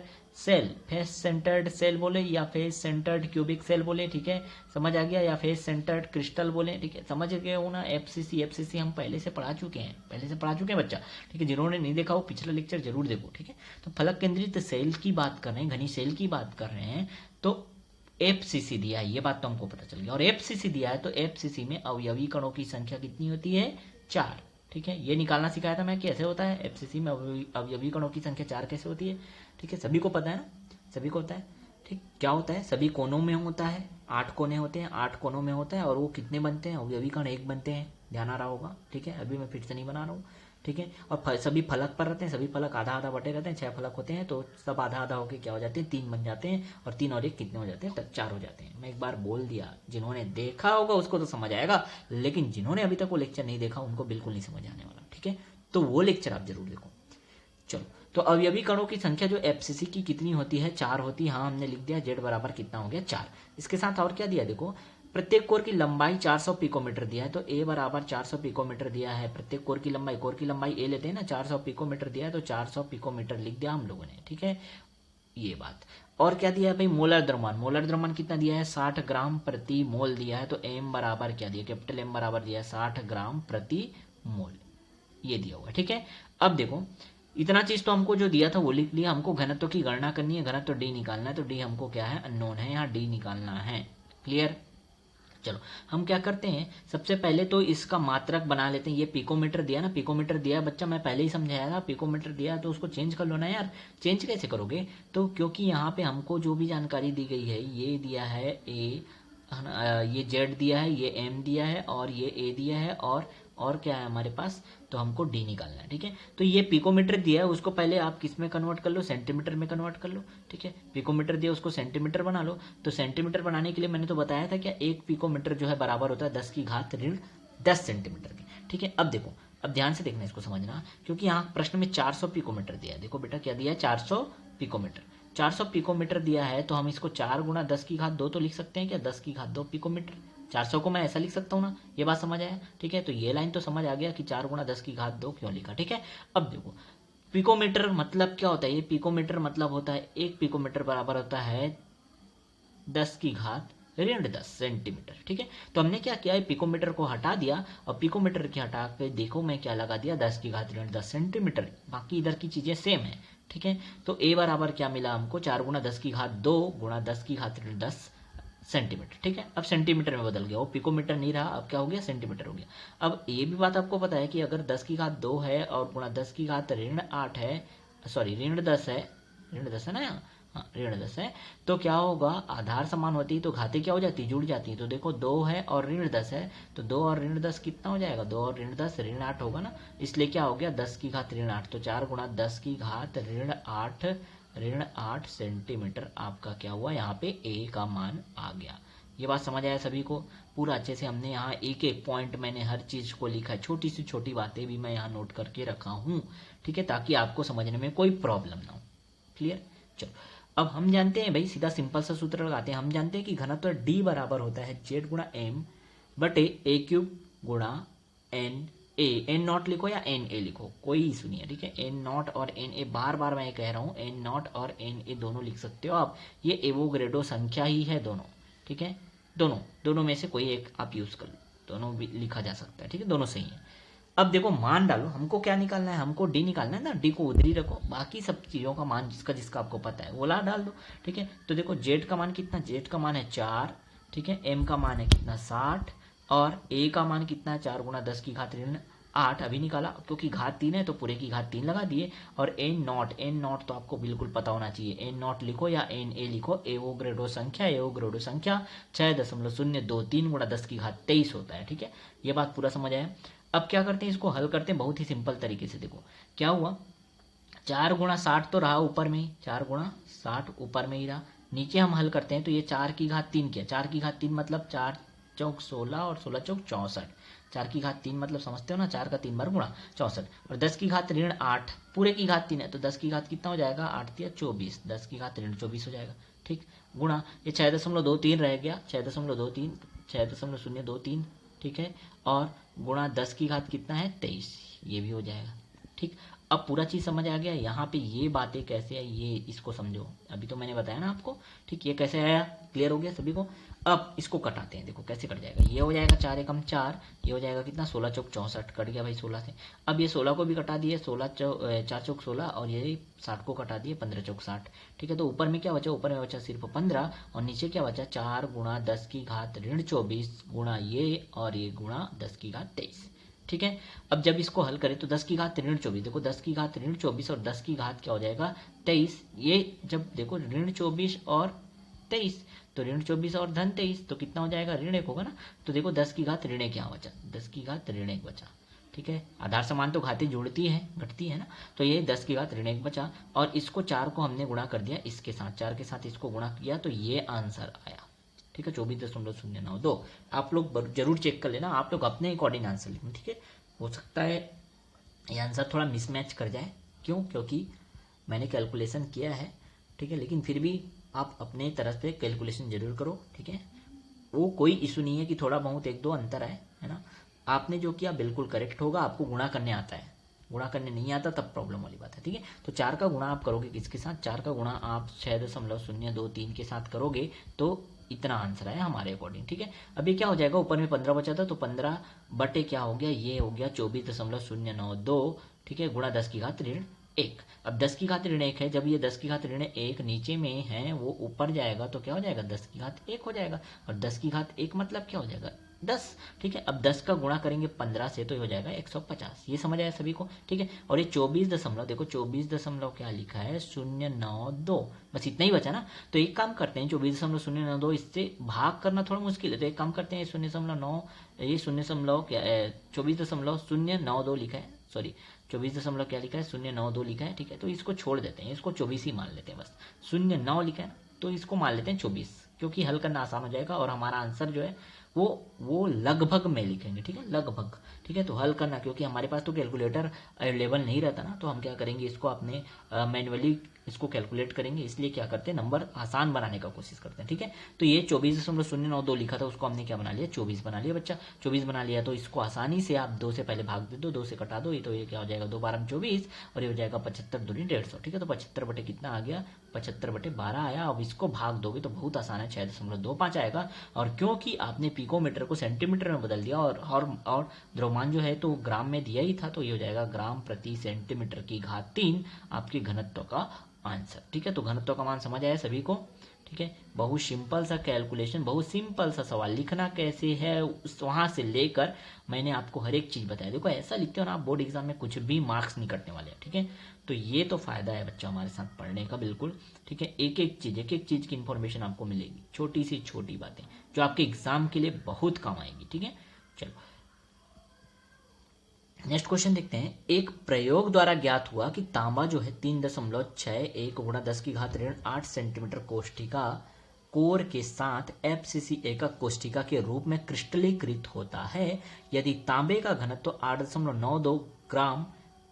सेल बोले या फेस सेंटर्ड क्यूबिक सेल बोले। ठीक है, समझ आ गया, या फेस सेंटर्ड क्रिस्टल बोले। ठीक है, समझ गए हो ना। एफसीसी हम पहले से पढ़ा चुके हैं बच्चा। ठीक है, जिन्होंने नहीं देखा वो पिछला लेक्चर जरूर देखो। ठीक है, तो फलक केंद्रित सेल की बात कर रहे हैं, घनी सेल की बात कर रहे हैं, तो एफसीसी दिया है, ये बात तो हमको पता चल गया। और एफसीसी दिया है तो एफसीसी में अवयवी कणों की संख्या कितनी होती है, 4। ठीक है, ये निकालना सिखाया था मैं कैसे होता है एफसीसी में अवयवी कणों की संख्या 4 कैसे होती है। ठीक है, सभी को पता है ना, सभी को होता है। ठीक, क्या होता है, सभी कोनों में होता है, 8 कोने होते हैं, 8 कोनों में होता है, और वो कितने बनते हैं, अवयवी कण 1 बनते हैं, ध्यान आ रहा होगा। ठीक है, अभी मैं फिर से नहीं बना रहा हूँ। ठीक है, और सभी फलक पर रहते हैं, सभी फलक आधा आधा बटे रहते हैं, 6 फलक होते हैं, तो सब आधा आधा होके क्या हो जाते हैं, 3 बन जाते हैं, और 3 और 1 कितने हो जाते हैं, तब 4 हो जाते हैं। मैं एक बार बोल दिया, जिन्होंने देखा होगा उसको तो समझ आएगा, लेकिन जिन्होंने अभी तक वो लेक्चर नहीं देखा उनको बिल्कुल नहीं समझ आने वाला। ठीक है, तो वो लेक्चर आप जरूर देखो। चलो, तो अवयवी कणों की संख्या जो एफसीसी की कितनी होती है, 4 होती है। हाँ, हमने लिख दिया, जेड बराबर कितना हो गया, 4। इसके साथ और क्या दिया, देखो प्रत्येक कोर की लंबाई 400 पिकोमीटर दिया है, तो ए बराबर 400 पिकोमीटर दिया है। प्रत्येक कोर की लंबाई ए लेते हैं ना, 400 पिकोमीटर दिया है, तो 400 पिकोमीटर लिख दिया हम लोगों ने। ठीक है, ये बात। और क्या दिया है भाई, मोलर द्रव्यमान। मोलर द्रव्यमान कितना दिया है, 60 ग्राम प्रति मोल दिया है, तो एम बराबर क्या दिया, कैपिटल एम बराबर दिया है 60 ग्राम प्रति मोल, ये दिया हुआ है। ठीक है, अब देखो इतना चीज तो हमको जो दिया था वो लिख लिया, हमको घनत्व की गणना करनी है, घनत्व डी निकालना है, तो डी हमको क्या है, अननोन है, यहाँ डी निकालना है। क्लियर, चलो हम क्या करते हैं, सबसे पहले तो इसका मात्रक बना लेते हैं। ये पिकोमीटर दिया ना, पिकोमीटर दिया है बच्चा, मैं पहले ही समझाया था, पिकोमीटर दिया तो उसको चेंज कर लो ना यार। चेंज कैसे करोगे, तो क्योंकि यहाँ पे हमको जो भी जानकारी दी गई है, ये दिया है ए, ये जेड दिया है, ये एम दिया है, और ये ए दिया है, और क्या है हमारे पास, तो हमको डी निकालना है। ठीक है, तो ये पिकोमीटर दिया है, उसको पहले आप किस में कन्वर्ट कर लो, सेंटीमीटर में कन्वर्ट कर लो। ठीक है, पिकोमीटर दिया उसको सेंटीमीटर बना लो, तो सेंटीमीटर बनाने के लिए मैंने तो बताया था क्या, एक पिकोमीटर जो है बराबर होता है 10 की घात ऋण 10 सेंटीमीटर के। ठीक है, अब देखो, अब ध्यान से देखना, इसको समझना, क्योंकि यहाँ प्रश्न में 400 पिकोमीटर दिया है। देखो बेटा क्या दिया है, 400 पिकोमीटर। 400 पिकोमीटर दिया है, तो हम इसको 4 गुणा 10 की घात 2 तो लिख सकते हैं क्या, 10 की घात 2 पिकोमीटर। 400 को मैं ऐसा लिख सकता हूँ ना, ये बात समझ आया। ठीक है, तो ये लाइन तो समझ आ गया कि 4 गुणा 10 की घात 2 क्यों लिखा। ठीक है, अब देखो पिकोमीटर मतलब क्या होता है, ये पिकोमीटर मतलब होता है, एक पिकोमीटर बराबर होता है 10 की घात ऋण 10 सेंटीमीटर। ठीक है, तो हमने क्या किया है, पिकोमीटर को हटा दिया, और पिकोमीटर की हटा के देखो मैं क्या लगा दिया, 10 की घात ऋण 10 सेंटीमीटर। बाकी इधर की चीजें सेम है। ठीक है, तो ए बराबर क्या मिला हमको, 4 गुणा 10 की घात 2 गुणा 10 की घात ऋण 10 सेंटीमीटर। ठीक है, अब सेंटीमीटर में बदल गया, वो पिकोमीटर नहीं रहा, अब क्या हो गया, सेंटीमीटर हो गया। अब ये भी बात आपको पता है कि अगर 10 की घात 2 है और गुणा 10 की घात ऋण 8 है, सॉरी ऋण 10 है, ऋण 10 है ना यहाँ, हाँ ऋण 10 है, तो क्या होगा, आधार समान होती है तो घातें क्या हो जाती है, जुड़ जाती है। तो देखो 2 है और ऋण 10 है, तो 2 और ऋण 10 कितना हो जाएगा, 2 और ऋण 10 ऋण 8 होगा ना, इसलिए क्या हो गया, 10 की घात ऋण 8, तो 4 गुणा 10 की घात ऋण 8 सेंटीमीटर आपका क्या हुआ, यहाँ पे ए का मान आ गया। ये बात समझ आया सभी को, पूरा अच्छे से हमने यहाँ एक एक पॉइंट मैंने हर चीज को लिखा है, छोटी सी छोटी बातें भी मैं यहाँ नोट करके रखा हूँ। ठीक है, ताकि आपको समझने में कोई प्रॉब्लम ना हो। क्लियर, चलो अब हम जानते हैं भाई, सीधा सिंपल सा सूत्र लगाते हैं। हम जानते हैं कि घनत्व डी बराबर होता है जेड गुणा एम बटे ए क्यूब गुणा एन ए, एन नॉट लिखो या एन ए लिखो, कोई इशू नहीं है। ठीक है, एन नॉट और एन ए, बार बार मैं कह रहा हूं, एन नॉट और एन ए दोनों लिख सकते हो आप, ये एवोग्रेडो संख्या ही है दोनों। ठीक है, दोनों में से कोई एक आप यूज कर लो, दोनों भी लिखा जा सकता है। ठीक है, दोनों सही है। अब देखो मान डालो, हमको क्या निकालना है, हमको डी निकालना है ना, डी को उधर ही रखो, बाकी सब चीजों का मान जिसका जिसका आपको पता है वो ला डाल दो। ठीक है, तो देखो जेड का मान कितना, जेड का मान है 4। ठीक है, एम का मान है कितना 60, और ए का मान कितना है 4 गुणा 10 की घात ऋण 8 अभी निकाला, क्योंकि घात 3 है तो पूरे की घात 3 लगा दिए। और एन नॉट तो आपको बिल्कुल पता होना चाहिए, एन नॉट लिखो या एन ए लिखो, एवोग्रेडो संख्या 6.023 गुणा 10 की घात 23 होता है। ठीक है, ये बात पूरा समझ आया। अब क्या करते हैं, इसको हल करते हैं बहुत ही सिंपल तरीके से। देखो क्या हुआ, 4 गुणा 60 तो रहा ऊपर में ही, 4 गुणा 60 ऊपर में ही रहा, नीचे हम हल करते हैं तो ये 4 की घात 3 किया, 4 की घात 3 मतलब 4 चौक 16 और 16 चौक 64, 4 की घात 3 मतलब समझते हो ना, 4 का 3 बार गुणा 64, और 10 की घात ऋण 8 पूरे की घात 3 है, तो 10 की घात कितना हो जाएगा, 8 या 24, 10 की घात ऋण 24 हो जाएगा। ठीक, गुणा ये 6.23 रह गया, 6.023, ठीक है, और गुणा 10 की घात कितना है 23, ये भी हो जाएगा। ठीक, अब पूरा चीज समझ आ गया। यहाँ पे ये बातें कैसे है ये इसको समझो, अभी तो मैंने बताया ना आपको। ठीक, ये कैसे आया, क्लियर हो गया सभी को। अब इसको कटाते हैं, देखो कैसे कट जाएगा, ये हो जाएगा 4 एकम 4, ये हो जाएगा कितना 16 चौक 64, कट गया भाई 16 से। अब ये 16 को भी कटा दिए, 4 चौक 16, और ये 60 को कटा दिए 15 चौक 60। ठीक है, तो ऊपर में क्या बचा, ऊपर में बचा सिर्फ 15, और नीचे क्या बचा 4 गुणा 10 की घात ऋण 24 गुणा ये, और ये गुणा 10 की घात 23। ठीक है। अब जब इसको हल करें तो 10 की घात ऋण 24, देखो 10 की घात ऋण 24 और 10 की घात क्या हो जाएगा 23। ये जब देखो ऋण 24 और 23, तो ऋण 24 और धन 23, तो कितना हो जाएगा ऋण 1 होगा ना। तो देखो 10 की घात ऋण 1 यहाँ बचा, 10 की घात ऋण 1 बचा, ठीक है। आधार समान तो घातें जुड़ती है घटती है ना, तो ये 10 की घात ऋण 1 बचा और इसको 4 को हमने गुणा कर दिया इसके साथ, 4 के साथ इसको गुणा किया तो ये आंसर आया, ठीक है 24.092। आप लोग जरूर चेक कर लेना, आप लोग अपने अकॉर्डिंग आंसर लिखना, ठीक है। हो सकता है ये आंसर थोड़ा मिसमैच कर जाए, क्यों, क्योंकि मैंने कैलकुलेशन किया है, ठीक है, लेकिन फिर भी आप अपने तरफ से कैलकुलेशन जरूर करो, ठीक है। वो कोई इशू नहीं है कि थोड़ा बहुत एक दो अंतर है ना। आपने जो किया बिल्कुल करेक्ट होगा, आपको गुणा करने आता है, गुणा करने नहीं आता तब प्रॉब्लम वाली बात है, ठीक है। तो 4 का गुणा आप करोगे किसके साथ, 4 का गुणा आप 6.023 के साथ करोगे तो इतना आंसर आया हमारे अकॉर्डिंग, ठीक है। अभी क्या हो जाएगा, ऊपर में 15 बचा था तो 15 बटे क्या हो गया, ये हो गया 24.092, ठीक है, गुणा 10 की घात ऋण 1। अब 10 की घात ऋण 1 है, जब ये 10 की घात ऋण 1 नीचे में है वो ऊपर जाएगा तो क्या हो जाएगा 10 की घात 1 हो जाएगा, और 10 की घात 1 मतलब क्या हो जाएगा 10, ठीक है। अब 10 का गुणा करेंगे 15 से तो ये हो जाएगा 150, ये समझ आया सभी को, ठीक है। और ये 24 दशमलव, देखो 24 दशमलव क्या लिखा है 092, बस इतना ही बचा ना। तो एक काम करते हैं 24.092 इससे भाग करना थोड़ा मुश्किल है, तो एक काम करते हैं 0.9, ये 0 क्या 24.092 लिखा है, सॉरी 24 दशमलव क्या लिखा है 092 लिखा है, ठीक है। तो इसको छोड़ देते हैं, इसको 24 ही मान लेते हैं, बस 09 लिखा है तो इसको मान लेते हैं 24, क्योंकि हल करना आसान हो जाएगा और हमारा आंसर जो है वो लगभग में लिखेंगे, ठीक है, लगभग, ठीक है। तो हल करना, क्योंकि हमारे पास तो कैलकुलेटर अवेलेबल नहीं रहता ना, तो हम क्या करेंगे इसको अपने मैन्युअली इसको कैलकुलेट करेंगे, इसलिए क्या करते हैं नंबर आसान बनाने का कोशिश करते हैं, ठीक है। तो ये 24.092 लिखा था उसको हमने क्या बना लिया 24 बना लिया बच्चा, 24 बना लिया तो इसको आसानी से आप 2 से पहले भाग दे दो, 2 से कटा दो, ये तो ये क्या हो जाएगा 2 12 24 और ये हो जाएगा 75 दूनी 150, ठीक है। तो 75 बटे कितना आ गया 75 बटे 12 आया। अब इसको भाग दोगे तो बहुत आसान है 6.25 आएगा, और क्योंकि आपने पिकोमीटर को सेंटीमीटर में बदल दिया और द्रव्यमान जो है तो ग्राम में दिया ही था, तो ये हो जाएगा ग्राम प्रति सेंटीमीटर की घात 3 आपके घनत्व का आंसर, ठीक है। तो घनत्व का मान समझ आया सभी को, ठीक है। बहुत सिंपल सा कैलकुलेशन, बहुत सिंपल सा सवाल, लिखना कैसे है वहां से लेकर मैंने आपको हर एक चीज बताया। देखो ऐसा लिखते हो ना आप बोर्ड एग्जाम में कुछ भी मार्क्स नहीं कटने वाले हैं, ठीक है। तो ये तो फायदा है बच्चा हमारे साथ पढ़ने का, बिल्कुल, ठीक है। एक एक चीज की इंफॉर्मेशन आपको मिलेगी, छोटी सी छोटी बातें जो आपके एग्जाम के लिए बहुत काम आएगी, ठीक है। चलो नेक्स्ट क्वेश्चन देखते हैं। एक प्रयोग द्वारा ज्ञात हुआ कि तांबा जो है 3.61 गुणा 10 की घात ऋण 8 सेंटीमीटर कोष्ठिका कोर के साथ FCC एकक कोष्ठिका के रूप में क्रिस्टलीकृत होता है यदि तांबे का घनत्व 8.92 ग्राम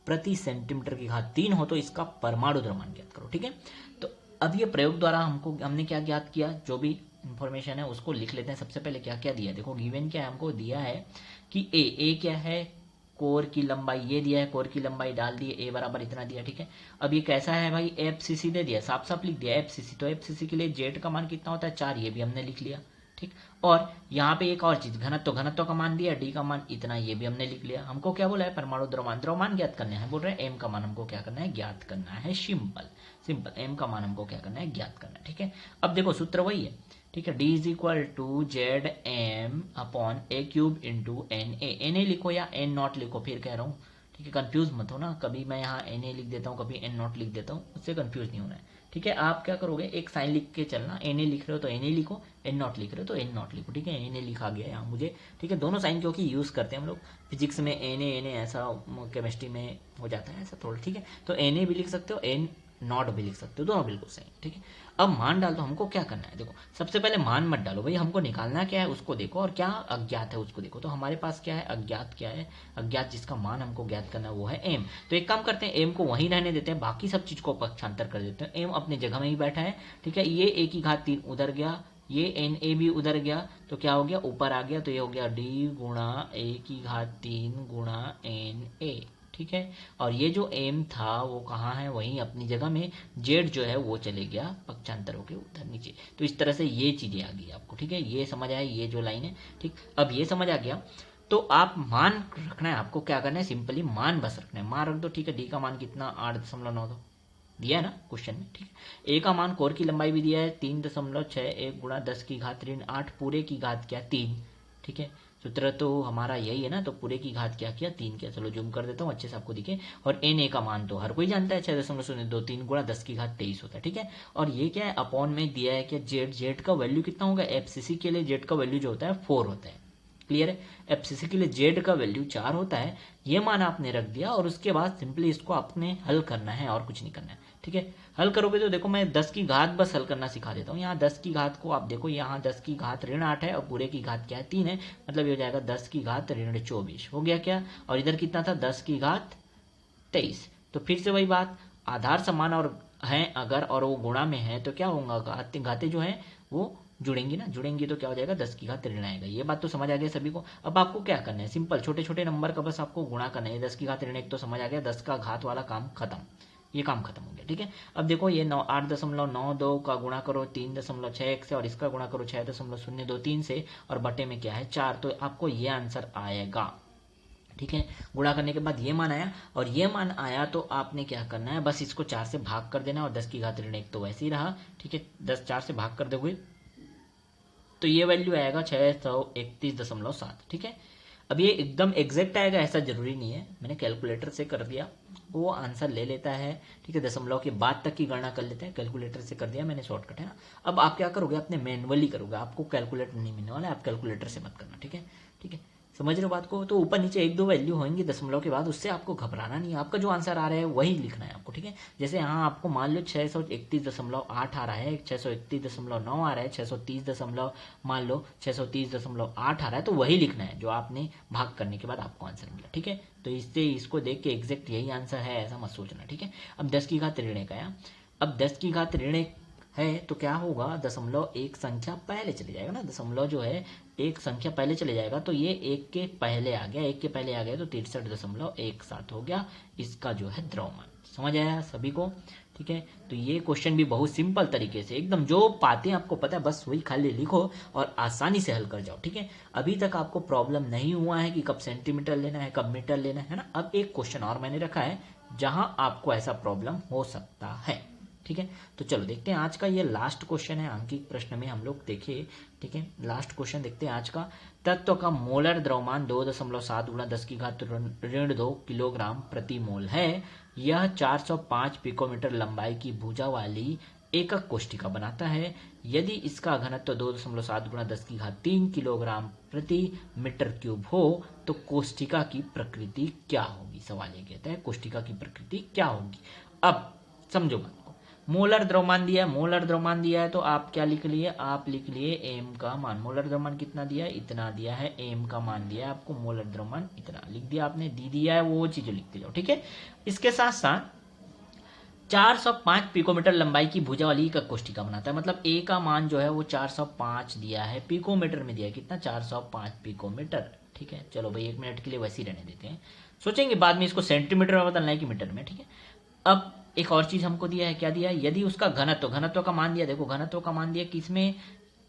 प्रति सेंटीमीटर की घात 3 हो तो इसका परमाणु द्रव्यमान ज्ञात करो, ठीक है। तो अब ये प्रयोग द्वारा हमने क्या ज्ञात किया, जो भी इंफॉर्मेशन है उसको लिख लेते हैं। सबसे पहले क्या क्या दिया, देखो गिवन क्या है, हमको दिया है कि ए क्या है कोर की लंबाई, ये दिया है कोर की लंबाई डाल दिए, ए बराबर इतना दिया, ठीक है। अब ये कैसा है भाई FCC दे दिया, साफ साफ लिख दिया FCC, तो FCC के लिए जेड का मान कितना होता है 4, ये भी हमने लिख लिया, ठीक। और यहाँ पे एक और चीज घनत्व का मान दिया, डी का मान इतना, ये भी हमने लिख लिया। हमको क्या बोला है परमाणु द्रव्यमान ज्ञात करना है, बोल रहे हैं एम का मान हमको क्या करना है ज्ञात करना है, सिंपल एम का मान हमको क्या करना है ज्ञात करना है, ठीक है। अब देखो सूत्र वही है, ठीक है, D = ZM upon A³ into NA लिखो या N0 लिखो, फिर कह रहा हूँ, ठीक है, कंफ्यूज मत हो ना, कभी मैं यहाँ NA लिख देता हूँ कभी N0 लिख देता हूँ, उससे कंफ्यूज नहीं होना है, ठीक है। आप क्या करोगे एक साइन लिख के चलना, NA लिख रहे हो तो NA लिखो, N0 लिख रहे हो तो N0 लिखो, ठीक है। NA लिखा गया यहाँ मुझे, ठीक है, दोनों साइन क्योंकि यूज करते हैं हम लोग फिजिक्स में, NA ऐसा केमिस्ट्री में हो जाता है ऐसा थोड़ा, ठीक है। तो NA भी लिख सकते हो, N0 भी लिख सकते हो, दोनों बिल्कुल सही, ठीक है। अब मान डाल दो, हमको क्या करना है, देखो सबसे पहले मान मत डालो भाई, हमको निकालना क्या है उसको देखो, और क्या अज्ञात है उसको देखो। तो हमारे पास क्या है अज्ञात, क्या है अज्ञात, जिसका मान हमको ज्ञात करना है वो है एम। तो एक काम करते हैं एम को वहीं रहने देते हैं, बाकी सब चीज को पक्षांतर कर देते हैं। एम अपनी जगह में ही बैठा है, ठीक है। ये ए की घात 3 उधर गया, ये NA भी उधर गया, तो क्या हो गया ऊपर आ गया, तो ये हो गया D गुणा A की घात 3 गुणा NA, ठीक है। और ये जो m था वो कहाँ है, वहीं अपनी जगह में, z जो है वो चले गया पक्षांतर होके उधर नीचे। तो इस तरह से ये चीजें आ गई आपको, ठीक है, ये समझ आया, ये जो लाइन है, ठीक। अब ये समझ आ गया तो आप मान रखना है, आपको क्या करना है सिंपली मान बस रखना है, मान रख दो, ठीक है। डी का मान कितना 8.92 दिया है ना क्वेश्चन में, ठीक है। ए का मान कोर की लंबाई भी दिया है 3.61 गुणा 10 की घात ऋण 8 पूरे की घात क्या 3, ठीक है। सूत्र तो हमारा यही है ना, तो पूरे की घात क्या किया 3 किया। चलो जूम कर देता हूँ अच्छे से आपको दिखे। और एन ए का मान तो हर कोई जानता है 6.023 गुणा 10 की घात 23 होता है, ठीक है। और ये क्या है, अपॉन में दिया है कि जेड का वैल्यू कितना होगा, एफसीसी के लिए जेड का वैल्यू जो होता है 4 होता है। क्लियर है, एफसीसी के लिए जेड का वैल्यू 4 होता है। ये मान आपने रख दिया और उसके बाद सिंपली इसको आपने हल करना है और कुछ नहीं करना है, ठीक है। हल करोगे तो देखो मैं 10 की घात बस हल करना सिखा देता हूँ। यहाँ 10 की घात को आप देखो, यहाँ 10 की घात ऋण 8 है और पूरे की घात क्या है 3 है, मतलब ये हो जाएगा 10 की घात ऋण 24 हो गया क्या। और इधर कितना था 10 की घात 23। तो फिर से वही बात, आधार समान और हैं अगर और वो गुणा में है तो क्या होगा, घातें जो है वो जुड़ेंगी ना, जुड़ेंगी तो क्या हो जाएगा 10 की घात ऋण आएगा। ये बात तो समझ आ गया सभी को। अब आपको क्या करना है, सिंपल छोटे छोटे नंबर का बस आपको गुणा करना है। 10 की घात ऋण 1 तो समझ आ गया, 10 का घात वाला काम खत्म, ये काम खत्म हो गया, ठीक है। अब देखो ये 8.92 का गुणा करो 3.61 से और इसका गुणा करो 6.023 से और बटे में क्या है 4, तो आपको ये आंसर आएगा, ठीक है। गुणा करने के बाद ये मान आया और ये मान आया तो आपने क्या करना है, बस इसको 4 से भाग कर देना और 10 की घात ऋण 1 तो वैसे ही रहा, ठीक है। 10 4 से भाग कर दोगे तो ये वैल्यू आएगा 631.7, ठीक है। अब ये एकदम एग्जैक्ट आएगा ऐसा जरूरी नहीं है, मैंने कैलकुलेटर से कर दिया, वो आंसर ले लेता है, ठीक है। दशमलव के बाद तक की गणना कर लेते हैं, कैलकुलेटर से कर दिया मैंने, शॉर्टकट है ना। अब आप क्या करोगे, अपने मैनुअली करोगे, आपको कैलकुलेटर नहीं मिलने वाला है, आप कैलकुलेटर से मत करना, ठीक है, ठीक है। समझ रहे हो बात को। तो ऊपर नीचे 1 2 वैल्यू होंगी दशमलव के बाद, उससे आपको घबराना नहीं है, आपका जो आंसर आ रहा है वही लिखना है आपको, ठीक है। जैसे यहाँ आपको मान लो 631.8 आ रहा है, 631.9 आ रहा है, 630 मान लो 630.8 आ रहा है, तो वही लिखना है जो आपने भाग करने के बाद आपको आंसर मिला, ठीक है। तो इससे इसको देख के एग्जैक्ट यही आंसर है ऐसा मत सोचना, ठीक है। अब 10 की घात ऋण 1 आया, अब 10 की घात ऋण 1 है तो क्या होगा, दशमलव एक संख्या पहले चले जाएगा ना, दशमलव जो है एक संख्या पहले चले जाएगा, तो ये 1 के पहले आ गया, 1 के पहले आ गया तो 63.17 हो गया इसका जो है द्रव्यमान। समझ आया सभी को, ठीक है। तो ये क्वेश्चन भी बहुत सिंपल तरीके से एकदम जो बातें आपको पता है बस वही खाली लिखो और आसानी से हल कर जाओ, ठीक है। अभी तक आपको प्रॉब्लम नहीं हुआ है कि कब सेंटीमीटर लेना है कब मीटर लेना है ना। अब एक क्वेश्चन और मैंने रखा है जहां आपको ऐसा प्रॉब्लम हो सकता है, ठीक है। तो चलो देखते हैं आज का ये लास्ट क्वेश्चन है आंकिक प्रश्न में हम लोग देखिए, ठीक है। लास्ट क्वेश्चन देखते हैं आज का। तत्व का मोलर द्रव्यमान 2.7 गुणा 10 की घात ऋण 2 किलोग्राम प्रति मोल है। यह 405 पिकोमीटर लंबाई की भुजा वाली एकक कोष्ठिका बनाता है। यदि इसका घनत्व 2.7 गुणा 10 की घात 3 किलोग्राम प्रति मीटर क्यूब हो तो कोष्ठिका की प्रकृति क्या होगी। सवाल ये कहता है कोष्ठिका की प्रकृति क्या होगी। अब समझो बात को, मोलर द्रव्यमान दिया है, मोलर द्रव्यमान दिया है तो आप क्या लिख लिए, आप लिख लिए एम का मान। मोलर द्रव्यमान कितना दिया है, इतना दिया है, एम का मान दिया है आपको, मोलर द्रव्यमान इतना लिख दिया आपने, दी दिया है वो चीजें लिखते जाओ, ठीक है। इसके साथ साथ 405 पिकोमीटर लंबाई की भुजा वाली एकक कोष्ठिका बनाता है, मतलब ए का मान जो है वो 405 दिया है, पिकोमीटर में दिया है कितना 405 पिकोमीटर, ठीक है। चलो भाई 1 मिनट के लिए वैसे ही रहने देते हैं, सोचेंगे बाद में इसको सेंटीमीटर में बदलना है कि मीटर में, ठीक है। अब एक और चीज हमको दिया है, क्या दिया है, यदि उसका घनत्व का मान दिया, देखो घनत्व का मान दिया किसमें,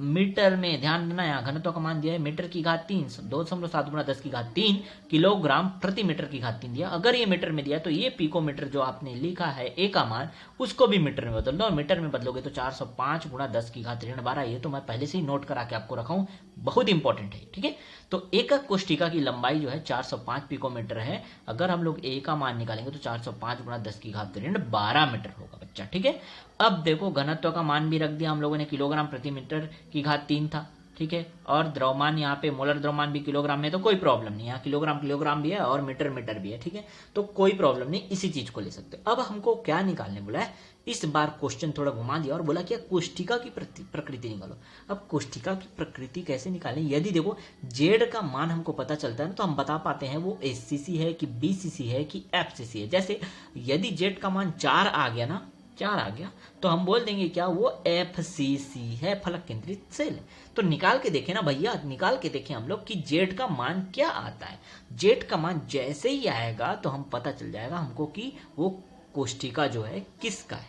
मीटर में, ध्यान देना यहाँ घनत्व का मान दिया है मीटर की घात 3 2.7 गुणा 10 की घात 3 किलोग्राम प्रति मीटर की घात 3 दिया। अगर ये मीटर में दिया तो ये पिकोमीटर जो आपने लिखा है ए का मान उसको भी मीटर में बदल दो, और मीटर में बदलोगे तो 405 गुणा 10 की घात ऋण 12, ये तो मैं पहले से ही नोट करा के आपको रखा हूं, बहुत इंपॉर्टेंट है, ठीक है। तो एकक कोष्ठिका की लंबाई जो है 405 पिकोमीटर है, अगर हम लोग ए का मान निकालेंगे तो 405 गुणा 10 की घात ऋण 12 मीटर होगा बच्चा, ठीक है। अब देखो घनत्व का मान भी रख दिया हम लोगों ने, किलोग्राम प्रति मीटर की घात 3 था, ठीक है। और द्रव्यमान यहाँ पे मोलर द्रव्यमान भी किलोग्राम में, तो कोई प्रॉब्लम नहीं, यहाँ किलोग्राम भी है और मीटर भी है, ठीक है। तो कोई प्रॉब्लम नहीं, इसी चीज को ले सकते। अब हमको क्या निकालने बोला है, इस बार क्वेश्चन थोड़ा घुमा दिया और बोला कि कोष्ठिका की प्रकृति निकालो। अब कोष्ठिका की प्रकृति कैसे निकालें, यदि देखो जेड का मान हमको पता चलता है ना तो हम बता पाते हैं वो एससीसी है कि बीसीसी है कि एफसीसी है। जैसे यदि जेड का मान 4 आ गया ना, 4 आ गया तो हम बोल देंगे क्या वो एफसीसी है, फलक केंद्रित सेल। तो निकाल के देखें ना भैया, निकाल के देखें हम लोग कि जेड का मान क्या आता है। जेड का मान जैसे ही आएगा तो हम पता चल जाएगा हमको कि वो कोष्ठिका जो है किसका है,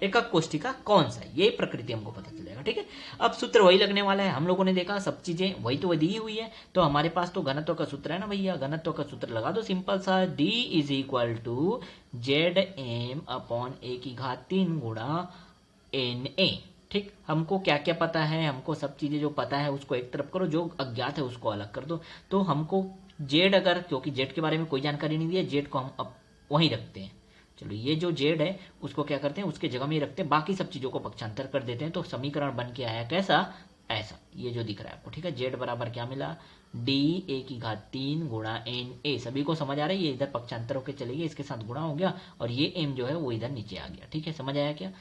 एकक कोष्ठिका कौन सा है, ये प्रकृति हमको पता चल जाएगा, ठीक है। अब सूत्र वही लगने वाला है, हम लोगों ने देखा सब चीजें वही तो दी हुई है, तो हमारे पास तो घनत्व का सूत्र है ना भैया, घनत्व का सूत्र लगा दो सिंपल सा, D is equal to z m upon a की घात 3 गुणा एन ए, ठीक, हमको क्या क्या पता है, हमको सब चीज़ें जो पता है उसको एक तरफ करो, जो अज्ञात है उसको अलग कर दो। तो हमको जेड, अगर क्योंकि जेड के बारे में कोई जानकारी नहीं दी है, जेड को हम अब वहीं रखते हैं। चलो ये जो जेड है उसको क्या करते हैं, उसके जगह में ही रखते हैं, बाकी सब चीज़ों को पक्षांतर कर देते हैं। तो समीकरण बन के आया कैसा, ऐसा, ये जो दिख रहा है आपको। ठीक है, जेड बराबर क्या मिला, डी ए की घात 3 गुणा एन ए। सभी को समझ आ रहा है, ये इधर पक्षांतर होकर चले गए, इसके साथ गुणा हो गया और ये एम जो है वो इधर नीचे आ गया। ठीक है, समझ आया क्या।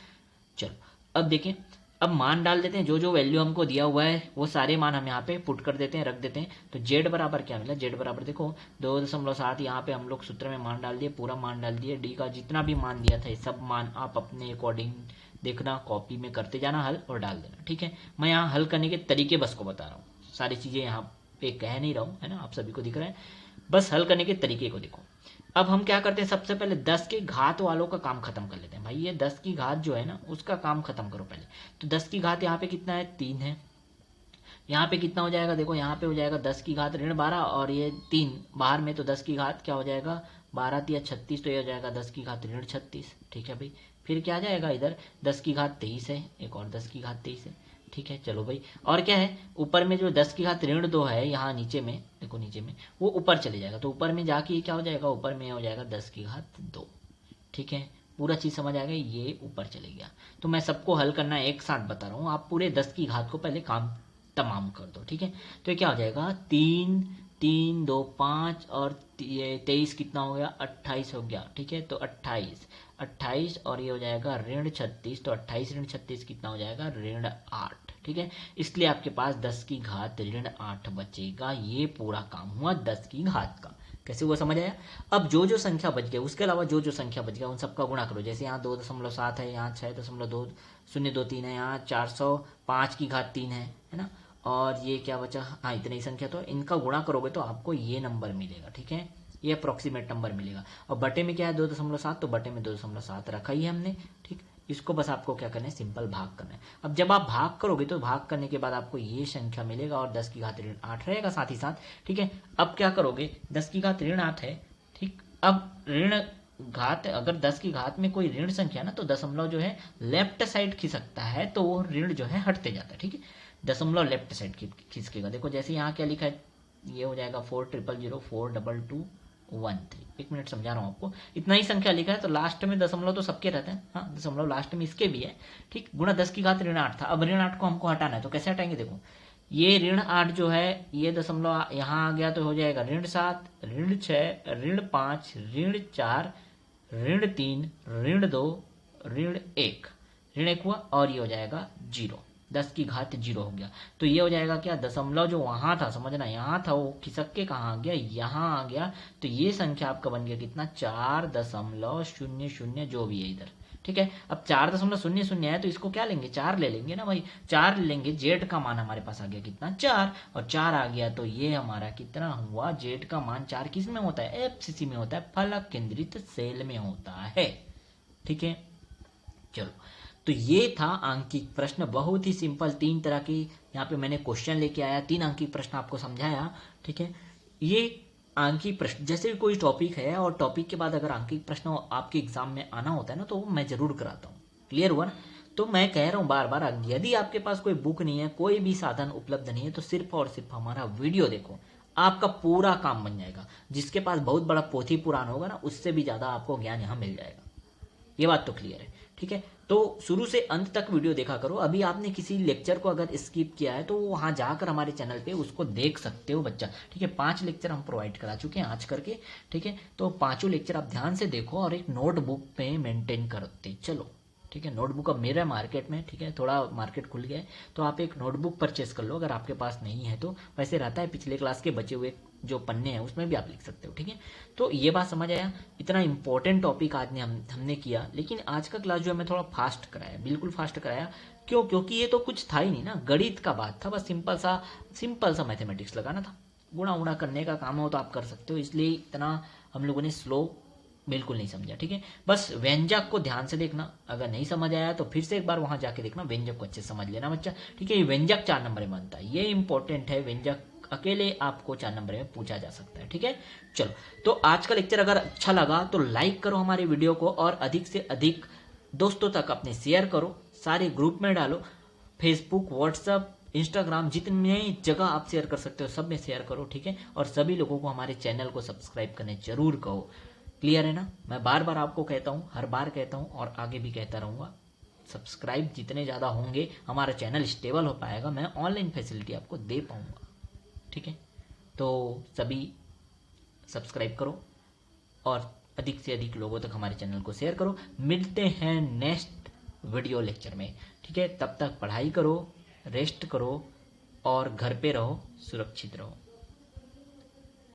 चलो अब देखें, अब मान डाल देते हैं, जो जो वैल्यू हमको दिया हुआ है वो सारे मान हम यहाँ पे पुट कर देते हैं, रख देते हैं। तो जेड बराबर क्या मिला, जेड बराबर देखो 2.7, यहाँ पे हम लोग सूत्र में मान डाल दिए, पूरा मान डाल दिए। डी का जितना भी मान दिया था ये सब मान आप अपने अकॉर्डिंग देखना, कॉपी में करते जाना हल और डाल देना। ठीक है, मैं यहाँ हल करने के तरीके बस को बता रहा हूँ, सारी चीज़ें यहाँ पे कह नहीं रहा हूँ, है ना, आप सभी को दिख रहा है, बस हल करने के तरीके को देखो। अब हम क्या करते हैं, सबसे पहले 10 के घात वालों का काम खत्म कर लेते हैं। भाई ये 10 की घात जो है ना उसका काम खत्म करो पहले। तो 10 की घात यहाँ पे कितना है, 3 है। यहाँ पे कितना हो जाएगा, देखो यहाँ पे हो जाएगा 10 की घात ऋण 12 और ये 3 बाहर में, तो 10 की घात क्या हो जाएगा, 12 या 36, तो ये हो जाएगा 10 की घात ऋण 36। ठीक है भाई, फिर क्या जाएगा इधर, 10 की घात 23 है, एक और 10 की घात 23 है। ठीक है, चलो भाई, और क्या है, ऊपर में जो 10 की घात ऋण 2 है, यहाँ नीचे में देखो, नीचे में वो ऊपर चले जाएगा, तो ऊपर में जाके क्या हो जाएगा, ऊपर में हो जाएगा 10 की घात 2। ठीक है, पूरा चीज समझ आ गई, ये ऊपर चले गया। तो मैं सबको हल करना एक साथ बता रहा हूँ, आप पूरे 10 की घात को पहले काम तमाम कर दो। ठीक है, तो ये क्या हो जाएगा, 3 3 2 5 और ये 23 कितना हो गया, 28 हो गया। ठीक है, तो 28 और ये हो जाएगा ऋण 36, तो 28 ऋण 36 कितना हो जाएगा, ऋण 8। ठीक है, इसलिए आपके पास 10 की घात ऋण 8 बचेगा। ये पूरा काम हुआ 10 की घात का। कैसे हुआ, समझ आया। अब जो जो संख्या बच गया, उसके अलावा जो जो संख्या बच गया उन सबका गुणा करो। जैसे यहाँ 2.7 है, यहाँ 6.2023 है, यहाँ 405 की घात 3 है ना, और ये क्या बचा, हाँ इतनी संख्या, तो इनका गुणा करोगे तो आपको ये नंबर मिलेगा। ठीक है, ये अप्रोक्सीमेट नंबर मिलेगा। और बटे में क्या है, 2.7, तो बटे में 2.7 रखा ही है हमने। ठीक, इसको बस आपको क्या करना है, सिंपल भाग करना है। अब जब आप भाग करोगे तो भाग करने के बाद आपको ये संख्या मिलेगा और 10 की घात ऋण 8 रहेगा साथ ही साथ। ठीक है, अब क्या करोगे, 10 की घात ऋण 8 है। ठीक, अब ऋण घात, अगर 10 की घात में कोई ऋण संख्या ना, तो दशमलव जो है लेफ्ट साइड खिसकता है, तो वो ऋण जो है हटते जाता है। ठीक है, दशमलव लेफ्ट साइड खिसकेगा। देखो जैसे यहाँ क्या लिखा है, ये हो जाएगा 400042213। एक मिनट समझा रहा हूँ आपको, इतना ही संख्या लिखा है, तो लास्ट में दशमलव तो सबके रहते हैं, हाँ दशमलव लास्ट में इसके भी है। ठीक, गुणा 10 की घात ऋण 8 था। अब ऋण 8 को हमको हटाना है, तो कैसे हटाएंगे, देखो ये ऋण 8 जो है, ये दशमलव यहाँ आ गया, तो हो जाएगा ऋण 7, ऋण 6, ऋण 5, ऋण 4, ऋण 3, ऋण 2, ऋण 1, ऋण 1 हुआ और ये हो जाएगा 0। 10 की घात 0 हो गया, तो ये हो जाएगा क्या, दशमलव जो वहां था, समझना यहाँ था, वो खिसक के कहाँ आ गया, यहाँ आ गया। तो ये संख्या आपका बन गया कितना, 4.00 जो भी है इधर। ठीक है, अब 4.00 है, तो इसको क्या लेंगे, 4 ले लेंगे ना भाई, 4 लेंगे। जेड का मान हमारे पास आ गया कितना, 4, और 4 आ गया, तो ये हमारा कितना हुआ, जेड का मान 4 किस में होता है, एफसीसी में होता है, फलक केंद्रित सेल में होता है। ठीक है, चलो, तो ये था आंकिक प्रश्न, बहुत ही सिंपल। 3 तरह की यहाँ पे मैंने क्वेश्चन लेके आया, 3 आंकिक प्रश्न आपको समझाया। ठीक है, ये आंकिक प्रश्न, जैसे भी कोई टॉपिक है और टॉपिक के बाद अगर आंकिक प्रश्न आपके एग्जाम में आना होता है ना, तो मैं जरूर कराता हूँ। क्लियर हुआ ना। तो मैं कह रहा हूँ बार बार, यदि आपके पास कोई बुक नहीं है, कोई भी साधन उपलब्ध नहीं है, तो सिर्फ और सिर्फ हमारा वीडियो देखो, आपका पूरा काम बन जाएगा। जिसके पास बहुत बड़ा पोथी पुराण होगा ना, उससे भी ज्यादा आपको ज्ञान यहाँ मिल जाएगा। ये बात तो क्लियर है। ठीक है, तो शुरू से अंत तक वीडियो देखा करो। अभी आपने किसी लेक्चर को अगर स्किप किया है, तो वहां जाकर हमारे चैनल पे उसको देख सकते हो बच्चा। ठीक है, 5 लेक्चर हम प्रोवाइड करा चुके हैं आज करके। ठीक है, तो 5 लेक्चर आप ध्यान से देखो और एक नोटबुक पे मेंटेन करते चलो। ठीक है, नोटबुक अब मेरा मार्केट में, ठीक है, थोड़ा मार्केट खुल गया है, तो आप एक नोटबुक परचेस कर लो अगर आपके पास नहीं है तो। वैसे रहता है पिछले क्लास के बचे हुए जो पन्ने हैं उसमें भी आप लिख सकते हो। ठीक है, तो ये बात समझ आया। इतना इंपॉर्टेंट टॉपिक आज ने हमने किया, लेकिन आज का क्लास जो है मैं थोड़ा फास्ट कराया, बिल्कुल फास्ट कराया। क्यों, क्योंकि ये तो कुछ था ही नहीं ना, गणित का बात था, बस सिंपल सा मैथमेटिक्स लगाना था। गुणा उड़ा करने का काम हो तो आप कर सकते हो, इसलिए इतना हम लोगों ने स्लो बिल्कुल नहीं समझा। ठीक है, बस व्यंजक को ध्यान से देखना, अगर नहीं समझ आया तो फिर से एक बार वहां जाके देखना, व्यंजक को अच्छे से समझ लेना बच्चा। ठीक है, ये व्यंजक 4 नंबर में बनता है, ये इंपॉर्टेंट है। व्यंजक अकेले आपको 4 नंबर में पूछा जा सकता है। ठीक है, चलो, तो आज का लेक्चर अगर अच्छा लगा तो लाइक करो हमारे वीडियो को, और अधिक से अधिक दोस्तों तक अपने शेयर करो, सारे ग्रुप में डालो, फेसबुक, व्हाट्सएप, इंस्टाग्राम, जितने जगह आप शेयर कर सकते हो सब में शेयर करो, ठीक है। और सभी लोगों को हमारे चैनल को सब्सक्राइब करने जरूर कहो। क्लियर है ना? मैं बार बार आपको कहता हूँ, हर बार कहता हूँ और आगे भी कहता रहूँगा, सब्सक्राइब जितने ज़्यादा होंगे हमारा चैनल स्टेबल हो पाएगा, मैं ऑनलाइन फैसिलिटी आपको दे पाऊँगा, ठीक है। तो सभी सब्सक्राइब करो और अधिक से अधिक लोगों तक हमारे चैनल को शेयर करो। मिलते हैं नेक्स्ट वीडियो लेक्चर में, ठीक है। तब तक पढ़ाई करो, रेस्ट करो और घर पे रहो, सुरक्षित रहो।